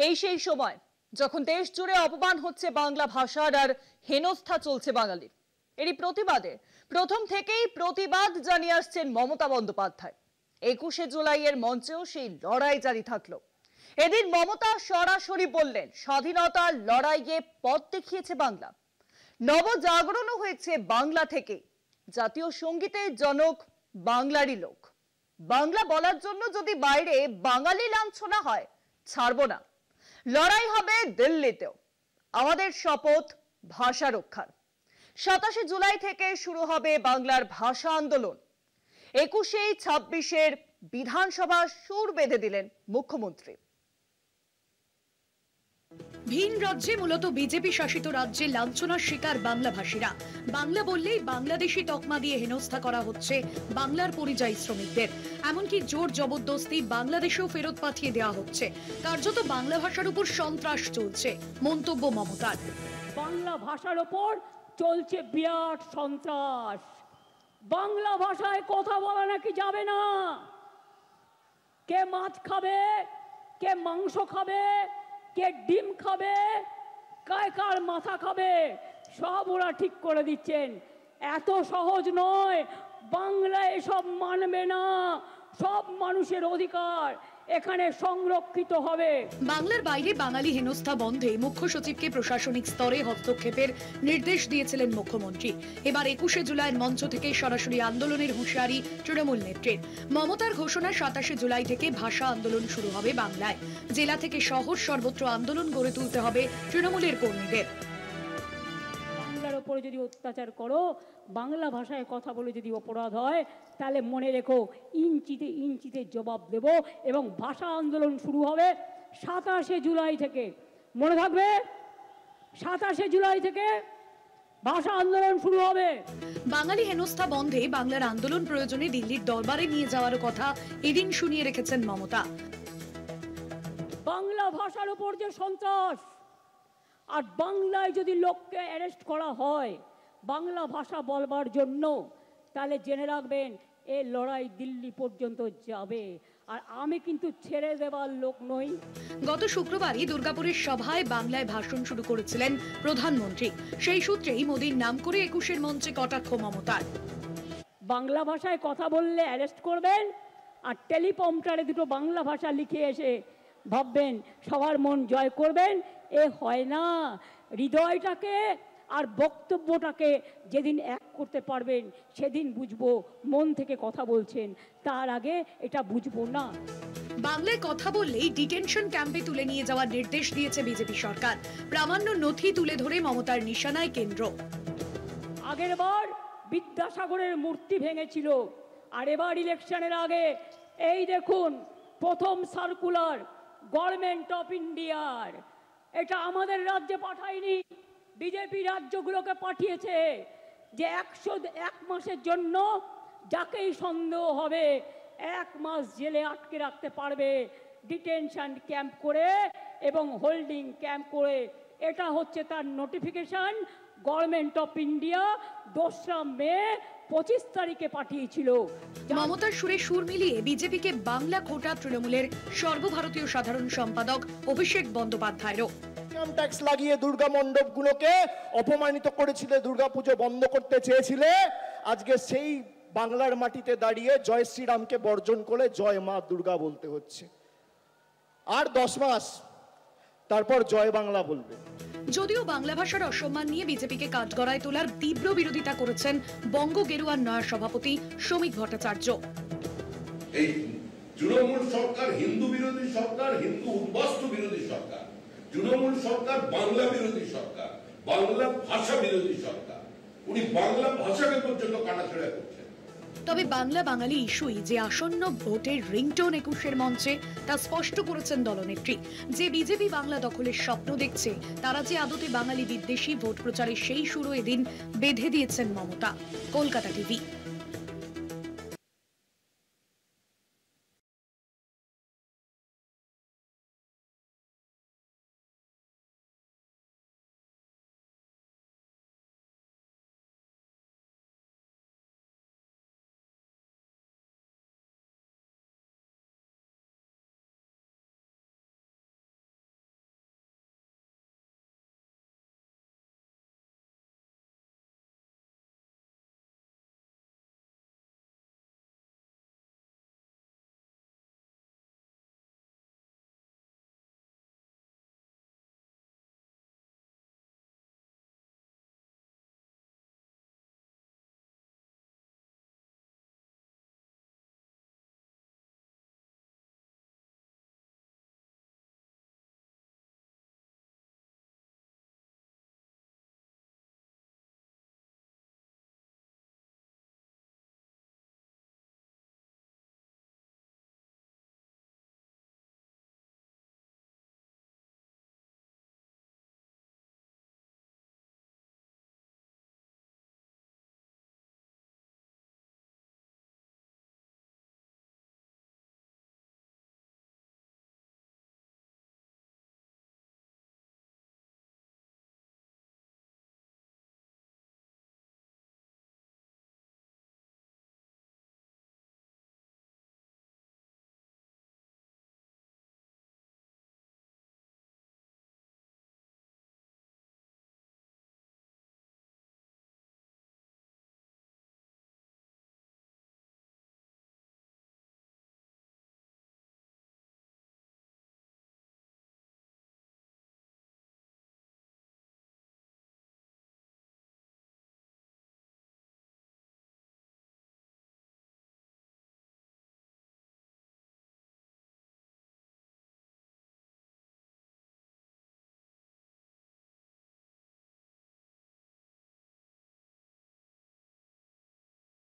এই সেই সময় যখন দেশ জুড়ে অপমান হচ্ছে বাংলা ভাষার আর হেনস্থা চলছে বাঙালির। এরই প্রতিবাদে প্রথম থেকেই প্রতিবাদ জানিয়ে আসছেন মমতা বন্দ্যোপাধ্যায়। 21শে জুলাইয়ের মঞ্চেও সেই লড়াই জারি থাকলো। এদিন মমতা সরাসরি বললেন, স্বাধীনতার লড়াইয়ে পথ দেখিয়েছে বাংলা, নবজাগরণও হয়েছে বাংলা থেকে। জাতীয় সঙ্গীতের জনক বাংলারই লোক। বাংলা বলার জন্য যদি বাইরে বাঙালি লাঞ্ছনা হয়, ছাড়বো না। লড়াই হবে দিল্লিতেও। আমাদের শপথ ভাষা রক্ষার। 27শে জুলাই থেকে শুরু হবে বাংলার ভাষা আন্দোলন। 21শে 26-এর বিধানসভা সুর বেঁধে দিলেন মুখ্যমন্ত্রী। ভিন রাজ্যে, মূলত বিজেপি শাসিত রাজ্যে লাঞ্ছনার শিকার বাংলাভাষীরা। বাংলা বললেই বাংলাদেশি তকমা দিয়ে হেনস্থা করা হচ্ছে বাংলার পরিযায়ী শ্রমিকদের। এমনকি জোর জবরদস্তি বাংলাদেশেও ফেরত পাঠিয়ে দেওয়া হচ্ছে। কার্যত বাংলা ভাষার উপর সন্ত্রাস চলছে, মন্তব্য মমতার। বাংলা ভাষার উপর চলছে বিরাট সন্ত্রাস। বাংলা ভাষায় কথা বলা নাকি যাবে না। কে মাছ খাবে, কে মাংস খাবে, কে ডিম খাবে, কার মাথা খাবে, সব ওরা ঠিক করে দিচ্ছেন। এত সহজ নয়। বাংলা এসব মানবে না। সব মানুষের অধিকার এখানে সংরক্ষিত হবে। বাংলার বাইরে বাঙালি হেনস্থা বন্ধে মুখ্য সচিবকে প্রশাসনিক স্তরে হস্তক্ষেপের নির্দেশ দিয়েছিলেন মুখ্যমন্ত্রী। এবার 21শে জুলাইয়ের মঞ্চ থেকে সরাসরি আন্দোলনের হুঁশিয়ারি তৃণমূল নেত্রীর। মমতার ঘোষণা, 27শে জুলাই থেকে ভাষা আন্দোলন শুরু হবে বাংলায়। জেলা থেকে শহর সর্বত্র আন্দোলন গড়ে তুলতে হবে তৃণমূলের কর্মীদের। বাংলার উপরে যদি অত্যাচার করো, বাংলা ভাষায় কথা বলে যদি অপরাধ হয়, তাহলে মনে রেখো ইঞ্চিতে ইঞ্চিতে জবাব দেব। এবং ভাষা আন্দোলন শুরু হবে 27শে জুলাই থেকে। মনে থাকবে, 27শে জুলাই থেকে ভাষা আন্দোলন শুরু হবে। বাঙালি হেনস্থা বন্ধে বাংলার আন্দোলন প্রয়োজনে দিল্লির দরবারে নিয়ে যাওয়ার কথা এদিন শুনিয়ে রেখেছেন মমতা। বাংলা ভাষার উপর যে সন্ত্রাস, আর বাংলায় যদি লোককে অ্যারেস্ট করা হয় বাংলা ভাষা বলবার জন্য, তাহলে জেনে রাখবেন এই লড়াই দিল্লি পর্যন্ত যাবে। আর আমি কিন্তু ছেড়ে দেবার লোক নই। গত শুক্রবারই দুর্গাপুরের সভায় বাংলায় ভাষণ শুরু করেছিলেন প্রধানমন্ত্রী। সেই সূত্রেই মোদির নাম করে 21-এর মঞ্চে কটাক্ষ মমতার। বাংলা ভাষায় কথা বললে অ্যারেস্ট করবেন, আর টেলিপ্রম্পটারে দুটো বাংলা ভাষা লিখে এসে ভাববেন সবার মন জয় করবেন। এ হয় না। হৃদয়টাকে আর বক্তব্যটাকে যেদিন এক করতে পারবেন, সেদিন বুঝবো মন থেকে কথা বলছেন। তার আগে এটা বুঝবো না। বাংলায় কথা বললেই ডিটেনশন ক্যাম্পে তুলে নিয়ে যাওয়ার নির্দেশ দিয়েছে বিজেপি সরকার। প্রামাণ্য নথি তুলে ধরে মমতার নিশানায় কেন্দ্র। আগের বার বিদ্যাসাগরের মূর্তি ভেঙেছিল, আর এবার ইলেকশনের আগে এই দেখুন প্রথম সার্কুলার গভর্নমেন্ট অফ ইন্ডিয়ার। এটা আমাদের রাজ্যে পাঠায়নি, বিজেপি রাজ্যগুলোকে পাঠিয়েছে। যে 101 মাসের জন্য যাকেই সন্দেহ হবে 1 মাস জেলে আটকে রাখতে পারবে, ডিটেনশন ক্যাম্প করে এবং হোল্ডিং ক্যাম্প করে। এটা হচ্ছে তার নোটিফিকেশন। গভর্নমেন্ট অফ ইন্ডিয়া 2রা মে 25 তারিখে পাঠিয়েছিল। মমতার সুরে সুর মিলিয়ে বিজেপিকে বাংলা খোটা তৃণমূলের সর্বভারতীয় সাধারণ সম্পাদক অভিষেক বন্দ্যোপাধ্যায়েরও। ইনকাম ট্যাক্স লাগিয়ে দুর্গা মণ্ডপগুলোকে অপমানিত করেছিলে, দুর্গাপুজো বন্ধ করতে চেয়েছিলে। আজকে সেই বাংলার মাটিতে দাঁড়িয়ে জয় শ্রীরামকে বর্জন করে জয় মা দুর্গা বলতে হচ্ছে। আর 10 মাস তারপর জয় বাংলা বলবে। যদিও বাংলা ভাষার অসম্মান নিয়ে বিজেপিকে কাঠগড়ায় তোলার তীব্র বিরোধিতা করেছেন বঙ্গ গেরুয়ার নয়া সভাপতি শ্রমিক ভট্টাচার্য। এই তৃণমূল সরকার হিন্দু বিরোধী সরকার, হিন্দু উদ্বাস্তু বিরোধী সরকার। তৃণমূল সরকার বাংলা বিরোধী সরকার, বাংলা ভাষা বিরোধী সরকার। উনি বাংলা ভাষাকে পর্যন্ত কাটাছেড়া করছেন। তবে বাংলা বাঙালি ইস্যুই যে আসন্ন ভোটের রিংটোন 21-এর মঞ্চে, তা স্পষ্ট করেছেন দলনেত্রী। যে বিজেপি বাংলা দখলের স্বপ্ন দেখছে, তারা যে আদতে বাঙালি বিদ্বেষী ভোট প্রচারের সেই সুরও এদিন বেঁধে দিয়েছেন মমতা। কলকাতা টিভি।